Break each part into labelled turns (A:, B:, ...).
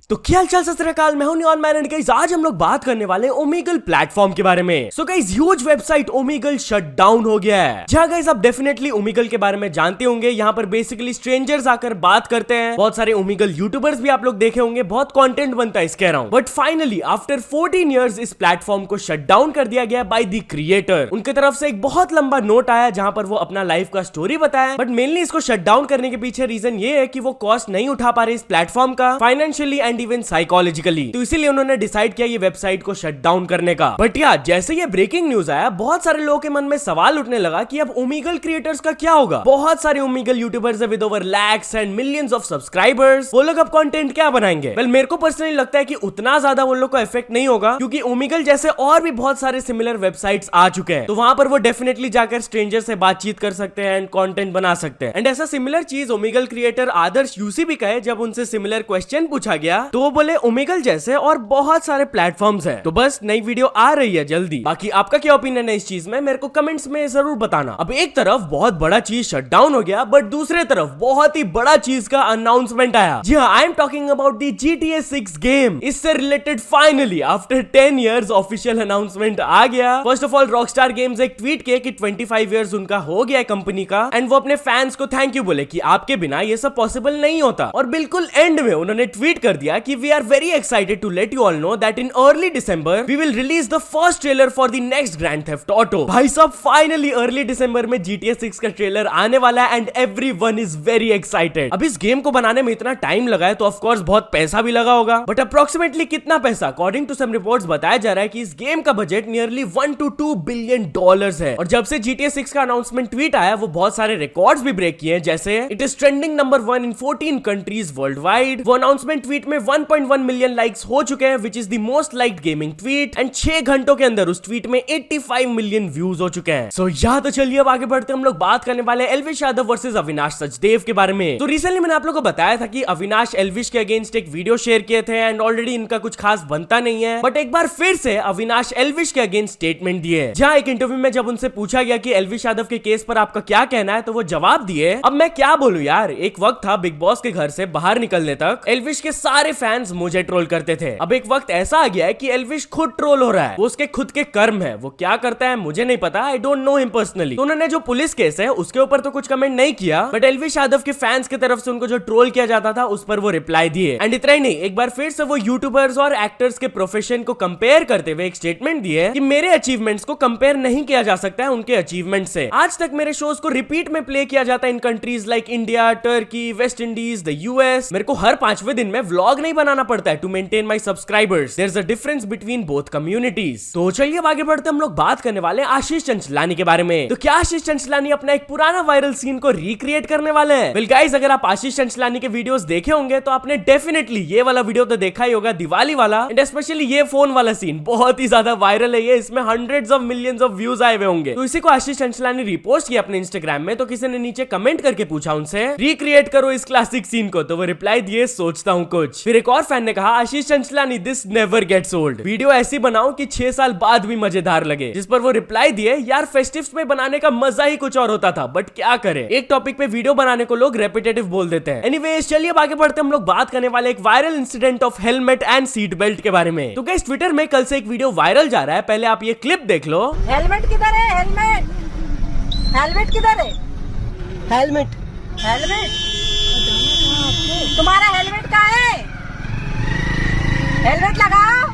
A: तो क्या हाल चाल सत श्री अकाल, मैं हूं नियॉन मैन एंड गाइस आज हम लोग बात करने वाले हैं ओमेगल प्लेटफॉर्म के बारे में। So guys huge website Omegle shut down हो गया है। जहां गाइस आप डेफिनेटली ओमेगल के बारे में जानते होंगे। यहाँ पर बेसिकली स्ट्रेंजर्स आकर बात करते हैं। बहुत सारे ओमेगल यूट्यूबर्स भी आप लोग देखे होंगे, बहुत कंटेंट बनता है इसके around. But finally after 14 years इस प्लेटफॉर्म को शट डाउन कर दिया गया बाय द क्रिएटर। उनके तरफ से एक बहुत लंबा नोट आया जहां पर वो अपना लाइफ का स्टोरी बताया। बट मेनली इसको शट डाउन करने के पीछे रीजन ये है कि वो कॉस्ट नहीं उठा पा रहे इस प्लेटफॉर्म का, फाइनेंशियली एंड इवन साइकोलॉजिकली। तो इसीलिए उन्होंने डिसाइड किया ये वेबसाइट को शट डाउन करने का। बट यार जैसे ये ब्रेकिंग न्यूज आया, बहुत सारे लोगों के मन में सवाल उठने लगा कि अब ओमेगल क्रिएटर्स का क्या होगा। बहुत सारे ओमेगल यूट्यूबर्स है with over lakhs and millions of subscribers. वो लोग अब कंटेंट क्या बनाएंगे? वेल मेरे को पर्सनली लगता है कि उतना ज्यादा उन लोग को इफेक्ट नहीं होगा, क्योंकि ओमेगल जैसे और भी बहुत सारे सिमिलर वेबसाइट्स आ चुके हैं। तो वहां पर वो डेफिनेटली जाकर स्ट्रेंजर से बातचीत कर सकते हैं एंड कंटेंट बना सकते हैं। एंड ऐसा सिमिलर चीज ओमेगल क्रिएटर आदर्श यूसी भी कहे जब उनसे सिमिलर क्वेश्चन पूछा गया, तो वो बोले ओमेगल जैसे और बहुत सारे प्लेटफॉर्म्स हैं। तो बस नई वीडियो आ रही है जल्दी। बाकी आपका क्या ओपिनियन है इस चीज में, मेरे को कमेंट्स में जरूर बताना। अब एक तरफ बहुत बड़ा चीज शट डाउन हो गया, बट दूसरे तरफ बहुत ही बड़ा चीज का अनाउंसमेंट आया। जी हाँ, I am talking about the GTA 6 game. इससे related finally after 10 years official announcement आ गया। First of all Rockstar Games एक ट्वीट किए कि 25 इयर्स उनका हो गया है कंपनी का, एंड वो अपने फैंस को थैंक यू बोले कि आपके बिना ये सब पॉसिबल नहीं होता। और बिल्कुल एंड में उन्होंने ट्वीट कर दिया कि we are very excited to let you all know that in early December we will release the first trailer for the next Grand Theft Auto। भाई साहब फाइनली अर्ली दिसंबर में GTA 6 का ट्रेलर आने वाला है and everyone is very excited. अब इस game को बनाने में इतना टाइम लगा है तो ऑफ कोर्स बहुत पैसा भी लगा होगा, बट अप्रोक्सीमेटली कितना पैसा? अकॉर्डिंग टू सम रिपोर्ट्स बताया जा रहा है कि इस गेम का budget nearly 1 to 2 billion dollars है। और जब से GTA 6 का अनाउंसमेंट ट्वीट आया, वो बहुत सारे रिकॉर्ड्स भी ब्रेक किए हैं, जैसे it is trending number 1 in 14 countries world wide. वो अनाउंसमेंट ट्वीट में 1.1 मिलियन लाइक्स हो चुके हैं, which is the most liked gaming tweet, and 6 घंटों के अंदर उस ट्वीट में 85 मिलियन व्यूज हो चुके हैं। सो यहाँ तो चलिए अब आगे बढ़ते हम लोग बात करने वाले एल्विश यादव वर्सेस अविनाश सचदेव के बारे में। तो रिसेंटली मैंने आप लोगों को बताया था कि अविनाश एल्विश के अगेंस्ट एक वीडियो शेयर किए थे एंड ऑलरेडी इनका कुछ खास बनता नहीं है, बट एक बार फिर से अविनाश एल्विश के अगेंस्ट स्टेटमेंट दिए। जहां एक इंटरव्यू में जब उनसे पूछा गया कि एल्विश यादव के केस पर आपका क्या कहना है, तो वो जवाब दिए, अब मैं क्या बोलूं यार, एक वक्त था बिग बॉस के घर से बाहर निकलने तक एल्विश के सारे फैंस मुझे ट्रोल करते थे। अब एक वक्त ऐसा आ गया है कि एल्विश खुद ट्रोल हो रहा है। वो उसके खुद के कर्म है, वो क्या करता है मुझे नहीं पता, I don't know him personally. तो उन्होंने जो पुलिस केस है उसके ऊपर तो कुछ कमेंट नहीं किया, बट एल्विश यादव के फैंस की तरफ से उनको जो ट्रोल किया जाता था उस पर वो रिप्लाई दिए। एंड इतना ही नहीं, एक बार फिर से वो यूट्यूबर्स और एक्टर्स के प्रोफेशन को कंपेयर करते हुए एक स्टेटमेंट दिए कि मेरे अचीवमेंट्स को कंपेयर नहीं किया जा सकता है उनके अचीवमेंट से। आज तक मेरे शोज को रिपीट में प्ले किया जाता है in countries like India, Turkey, West Indies, the US. मेरे को हर 5वें दिन में व्लॉग नहीं बनाना पड़ता है to maintain my subscribers. There is a difference between both communities. तो चलिए अब आगे बढ़ते हम लोग बात करने वाले हैं आशीष चंचलानी के बारे में। तो क्या आशीष चंचलानी अपना एक पुराना वायरल सीन को रिक्रिएट करने वाले हैं? वेल गाइस, अगर आप आशीष चंचलानी के वीडियोस देखे होंगे तो आपने डेफिनेटली ये वाला वीडियो तो देखा ही होगा, दिवाली वाला, एंड स्पेशली ये फोन वाला सीन बहुत ही ज्यादा वायरल है। ये इसमें hundreds of millions of views आए हुए होंगे। तो इसी को आशीष चंचलानी रिपोस्ट किया अपने इंस्टाग्राम में। तो किसी ने नीचे कमेंट करके पूछा उनसे रिक्रिएट करो इस क्लासिक सीन को, तो वो रिप्लाई दिए सोचता हूँ कुछ। फिर एक और फैन ने कहा Ashish Chanchalani this never gets old, video ऐसी बनाओ कि 6 साल बाद भी मजेदार लगे। जिस पर वो रिप्लाई दिए यार फेस्टिव्स में बनाने का मजा ही कुछ और होता था, बट क्या करें, एक टॉपिक पे वीडियो बनाने को लोग रेपिटेटिव बोल देते हैं। एनीवेज चलिए अब आगे बढ़ते हम लोग बात करने वाले एक viral incident of helmet and seat belt के बारे में। तो गाइस ट्विटर में कल से एक वीडियो वायरल जा रहा है, पहले आप ये क्लिप देख लो।
B: हेलमेट किधर है? हेलमेट हेलमेट किधर है? हेलमेट हेलमेट तुम्हारा हेलमेट कहाँ है? हेलमेट लगाओ,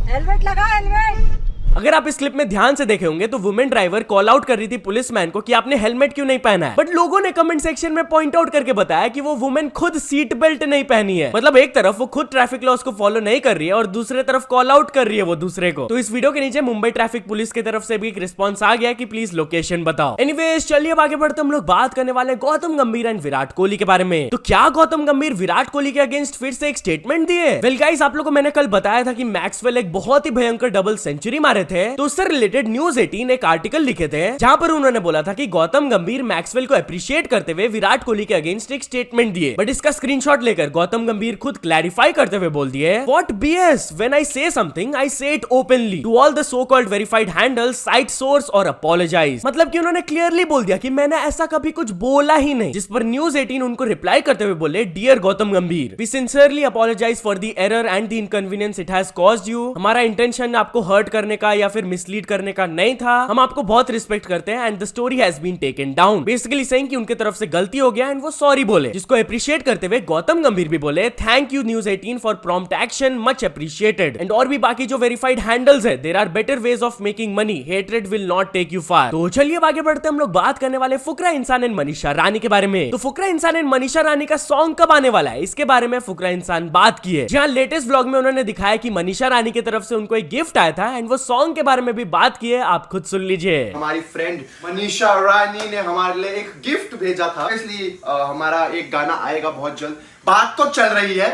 B: हेलमेट लगाओ, हेलमेट।
A: अगर आप इस क्लिप में ध्यान से देखे होंगे तो वुमेन ड्राइवर कॉल आउट कर रही थी पुलिसमैन को कि आपने हेलमेट क्यों नहीं पहना है, बट लोगों ने कमेंट सेक्शन में पॉइंट आउट करके बताया कि वो वुमेन खुद सीट बेल्ट नहीं पहनी है। मतलब एक तरफ वो खुद ट्रैफिक लॉस को फॉलो नहीं कर रही है और दूसरे तरफ कॉल आउट कर रही है वो दूसरे को। तो इस वीडियो के नीचे मुंबई ट्रैफिक पुलिस की तरफ से भी एक रिस्पॉन्स आ गया कि प्लीज लोकेशन बताओ। एनीवेज चलिए अब आगे बढ़ते हम लोग बात करने वाले गौतम गंभीर एंड विराट कोहली के बारे में। तो क्या गौतम गंभीर विराट कोहली के अगेंस्ट फिर से एक स्टेटमेंट दिए? वेल गाइस, आप लोगों को मैंने कल बताया था कि मैक्सवेल एक बहुत ही भयंकर डबल सेंचुरी मारे रहे थे तो उससे रिलेटेड न्यूज 18 एक आर्टिकल लिखे थे जहां पर उन्होंने बोला था कि गौतम गंभीर मैक्सवेल को अप्रिशिएट करते हुए विराट कोहली के अगेंस्ट एक स्टेटमेंट दिए, बट इसका स्क्रीनशॉट लेकर गौतम गंभीर खुद क्लैरिफाई करते हुए बोल दिए, व्हाट बीएस, व्हेन आई से something I say it openly to all the so called verified handles, cite source और अपोलोजाइज। मतलब कि उन्होंने क्लियरली बोल दिया कि मैंने ऐसा कभी कुछ बोला ही नहीं, जिस पर न्यूज 18 उनको रिप्लाई करते हुए बोले, dear Gautam Gambhir, we sincerely apologise for the error and the inconvenience it has caused you. हमारा इंटेंशन आपको हर्ट करने का या फिर मिसलीड करने का नहीं था, हम आपको बहुत रिस्पेक्ट करते हैं and the story has been taken down. Basically saying कि उनके तरफ से गलती हो गया एंड वो सॉरी बोले, जिसको अप्रिशिएट करते हुए गौतम गंभीर भी बोले, thank you News 18 for prompt action, much appreciated. And और भी बाकी जो वेरीफाइड हैंडल्स है, there are better ways of making money, hatred will not take you far. तो चलिए आगे बढ़ते हम लोग बात करने वाले फुकरा इंसान एंड मनीषा रानी के बारे में। तो फुकरा इंसान एंड मनीषा रानी का सॉन्ग कब आने वाला है, इसके बारे में फुकरा इंसान बात की है। जहां लेटेस्ट व्लॉग में उन्होंने दिखाया कि मनीषा रानी की तरफ से उनको एक गिफ्ट आया था एंड वो सॉन्ग के बारे में भी बात की है, आप खुद सुन लीजिए।
C: हमारी फ्रेंड मनीषा रानी ने हमारे लिए एक गिफ्ट भेजा था, इसलिए हमारा एक गाना आएगा बहुत जल्द। बात तो चल रही है,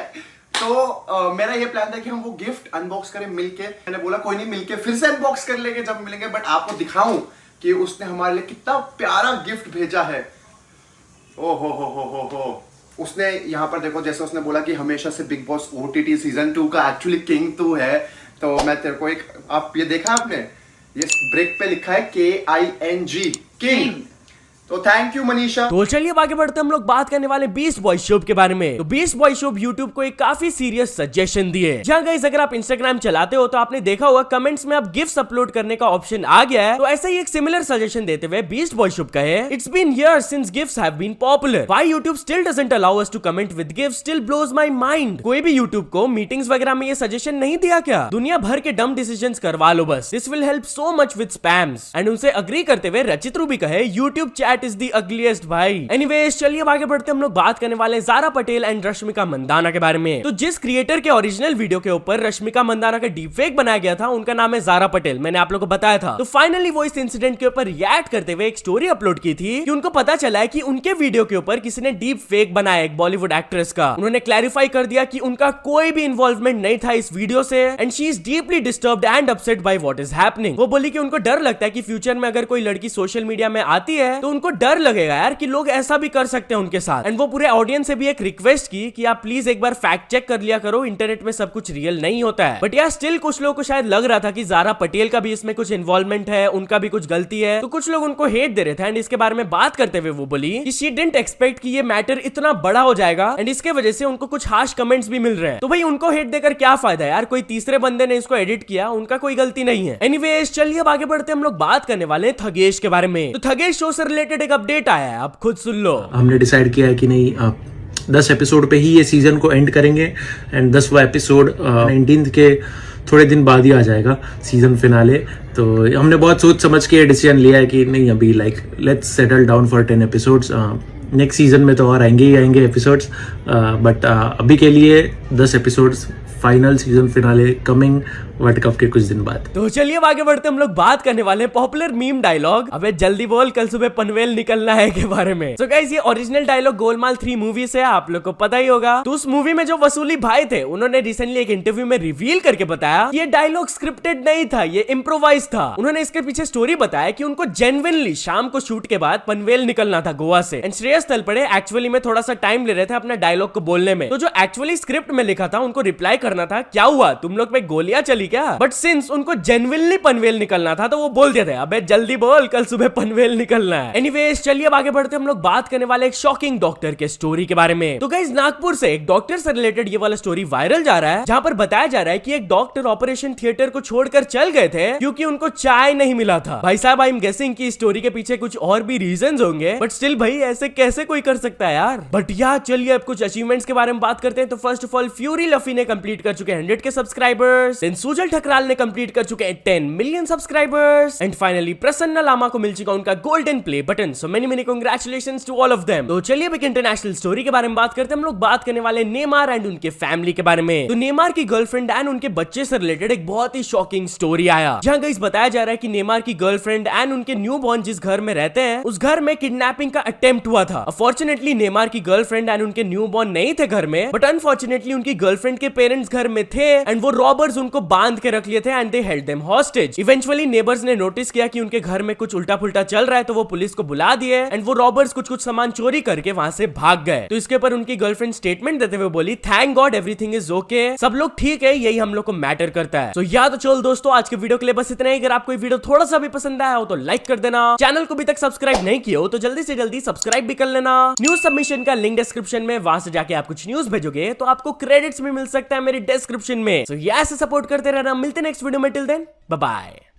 C: तो मेरा ये प्लान था कि हम वो गिफ्ट अनबॉक्स करें मिलके। मैंने बोला कोई नहीं, मिलके फिर से अनबॉक्स कर लेंगे जब मिलेंगे, बट आपको दिखाऊं कि उसने हमारे लिए कितना प्यारा गिफ्ट भेजा है। ओ हो। उसने यहाँ पर देखो, जैसे उसने बोला कि हमेशा से बिग बॉस OTT सीजन 2 का एक्चुअली किंग तू है, तो मैं तेरे को एक, आप ये देखा आपने, ये ब्रेक पे लिखा है KING, किंग। तो थैंक यू मनीषा।
A: तो चलिए आगे बढ़ते हम लोग बात करने वाले बीस्ट बॉय शोप के बारे में। तो बीस्ट बॉय शोप यूट्यूब को एक काफी सीरियस सजेशन दिए। जहां गाइस अगर आप इंस्टाग्राम चलाते हो तो आपने देखा होगा कमेंट्स में अब गिफ्ट्स अपलोड करने का ऑप्शन आ गया है। तो ऐसा ही एक सिमिलर सजेशन देते हुए बीस्ट बॉय शोप कहे, it's been years since gifts have been popular, why YouTube still doesn't allow us to comment with gifts still blows my mind. कोई भी यूट्यूब को मीटिंग्स वगैरह में ये सजेशन नहीं दिया क्या? दुनिया भर के डम डिसीजंस करवा लो बस, this will help so much with spams. And उनसे अग्री करते हुए रचित रूबी कहे, YouTube chat is the ugliest भाई। एनीवेज चलिए आगे बढ़ते हम लोग बात करने वाले ज़ारा पटेल एंड रश्मिका मंदाना के बारे में। तो जिस क्रिएटर के ओरिजिनल वीडियो के ऊपर रश्मिका मंदाना का डीप फेक बनाया गया था, उनका नाम है ज़ारा पटेल, मैंने आप लोगों को बताया था। तो फाइनली वो इस इंसिडेंट के ऊपर रिएक्ट करते हुए एक स्टोरी अपलोड की थी कि उनको पता चला है कि उनके वीडियो के ऊपर किसी ने डीप फेक बनाया एक बॉलीवुड एक्ट्रेस का। उन्होंने क्लैरिफाई कर दिया कि उनका कोई भी इन्वॉल्वमेंट नहीं था इस वीडियो से and she is deeply disturbed and upset by what is happening. वो बोली कि उनको डर लगता है कि फ्यूचर में अगर कोई लड़की सोशल मीडिया में आती है तो उनको डर लगेगा यार कि लोग ऐसा भी कर सकते हैं उनके साथ। एंड वो पूरे ऑडियंस से भी एक रिक्वेस्ट की कि आप प्लीज एक बार फैक्ट चेक कर लिया करो, इंटरनेट में सब कुछ रियल नहीं होता है। बट यार स्टिल कुछ लोगों को शायद लग रहा था कि ज़ारा पटेल का भी इसमें कुछ इन्वॉल्वमेंट है, उनका भी कुछ गलती है, तो कुछ लोग उनको हेट दे रहे थे। एंड इसके बारे में बात करते हुए वो बोली कि शी डिडंट एक्सपेक्ट कि ये मैटर इतना बड़ा हो जाएगा एंड इसके वजह से उनको कुछ हार्श कमेंट्स भी मिल रहे हैं। तो भाई उनको हेट देकर क्या फायदा यार, कोई तीसरे बंदे ने इसको एडिट किया, उनका कोई गलती नहीं है। एनीवेज चलिए अब आगे बढ़ते हम लोग बात करने वाले हैं थगेश के बारे में। तो थगेश शो से रिलेटेड एक अपडेट आया है, आप खुद सुन लो।
D: हमने डिसाइड किया है कि नहीं, 10 एपिसोड पे ही ये सीजन को एंड करेंगे एंड 10वां एपिसोड 19th के थोड़े दिन बाद ही आ जाएगा सीजन फिनाले। तो हमने बहुत सोच समझ के डिसीजन लिया है कि नहीं, अभी let's settle down for 10 episodes. Next season में तो और आएंगे ही आएंगे एपिसोड्स, बट अभी के लिए 10 episodes, final season finale coming world cup के कुछ दिन बाद।
A: तो चलिए अब आगे बढ़ते हम लोग बात करने वाले हैं पॉपुलर मीम डायलॉग, अबे जल्दी बोल कल सुबह पनवेल निकलना है के बारे में। सो गाइस ये ओरिजिनल डायलॉग गोलमाल 3 मूवी से, आप लोग को पता ही होगा। तो उस मूवी में जो वसूली भाई थे उन्होंने रिसेंटली एक इंटरव्यू में रिवील करके बताया ये डायलॉग स्क्रिप्टेड नहीं था, ये इम्प्रोवाइज था। उन्होंने इसके पीछे स्टोरी बताया कि उनको जेन्युइनली शाम को शूट के बाद पनवेल निकलना था गोवा से एंड श्रेयस तलपड़े एक्चुअली में थोड़ा सा टाइम ले रहे थे अपना डायलॉग को बोलने में। तो जो एक्चुअली स्क्रिप्ट में लिखा था उनको रिप्लाई करना था, क्या हुआ तुम लोग पे गोलियां चली क्या? बट सिंस उनको जेन्युइनली पनवेल निकलना था तो वो बोल दिया था अबे जल्दी बोल कल सुबह पनवेल निकलना है। एनीवेज चलिए अब आगे बढ़ते हम लोग बात करने वाले एक शॉकिंग डॉक्टर के स्टोरी के बारे में। तो गाइस नागपुर से एक डॉक्टर से रिलेटेड ये वाला स्टोरी वायरल जा रहा है, जहां पर बताया जा रहा है कि एक डॉक्टर ऑपरेशन थिएटर को छोड़कर चल गए थे क्योंकि उनको चाय नहीं मिला था। भाई साहब आई एम गेसिंग कि स्टोरी के पीछे कुछ और भी रीजंस होंगे, बट स्टिल भाई ऐसे कैसे कोई कर सकता है यार। बट यार चलिए अब कुछ अचीवमेंट्स के बारे में बात करते हैं। तो फर्स्ट ऑफ ऑल फ्यूरी लफी ने कंप्लीट कर चुके हैं 100 के सब्सक्राइबर्स, देन सुजल ठकराल ने कंप्लीट कर चुके हैं 10 million subscribers and finally Prasanna Lama को मिल चुका उनका golden play button. So many many congratulations to all of them. तो चलिए अब एक इंटरनेशनल स्टोरी के बारे में बात करते हैं। हम लोग बात करने वाले नेमार एंड उनके फैमिली के बारे में। तो नेमार की गर्लफ्रेंड एंड उनके बच्चे से रिलेटेड एक बहुत ही शॉकिंग स्टोरी आया, जहां गाइस बताया जा रहा है कि नेमार की गर्लफ्रेंड एंड उनके न्यू बॉर्न जिस घर में रहते हैं उस घर में किडनैपिंग का अटेम्प्ट हुआ था। अनफॉर्चुनेटली नेमार की गर्लफ्रेंड एंड उनके न्यू बॉर्न नहीं थे घर में, बट अनफॉर्चुनेटली उनकी गर्लफ्रेंड के पेरेंट्स इस घर में थे एंड वो रॉबर्स उनको बांध के रख लिए थे and they held them hostage. Eventually neighbours ने नोटिस किया कि उनके घर में कुछ उल्टा पुल्टा चल रहा है, तो वो पुलिस को बुला दिए एंड वो रॉबर्स कुछ कुछ सामान चोरी करके वहां से भाग गए। तो इसके ऊपर उनकी गर्लफ्रेंड स्टेटमेंट देते हुए बोली, thank God everything is okay, सब लोग ठीक है, यही हम लोग को मैटर करता है। तो या तो चलो दोस्तों, आज के वीडियो के लिए बस इतना ही। अगर आपको ये वीडियो थोड़ा सा भी पसंद आया हो तो लाइक कर देना, चैनल को अभी तक सब्सक्राइब नहीं किया हो तो जल्दी से जल्दी सब्सक्राइब भी कर लेना। न्यूज सबमिशन का लिंक डिस्क्रिप्शन में, वहां से जाके आप कुछ न्यूज भेजोगे तो आपको क्रेडिट्स भी मिल सकता है मेरी डिस्क्रिप्शन में। तो ऐसे सपोर्ट करते रहना, मिलते नेक्स्ट वीडियो में, टिल देन बाय बाय।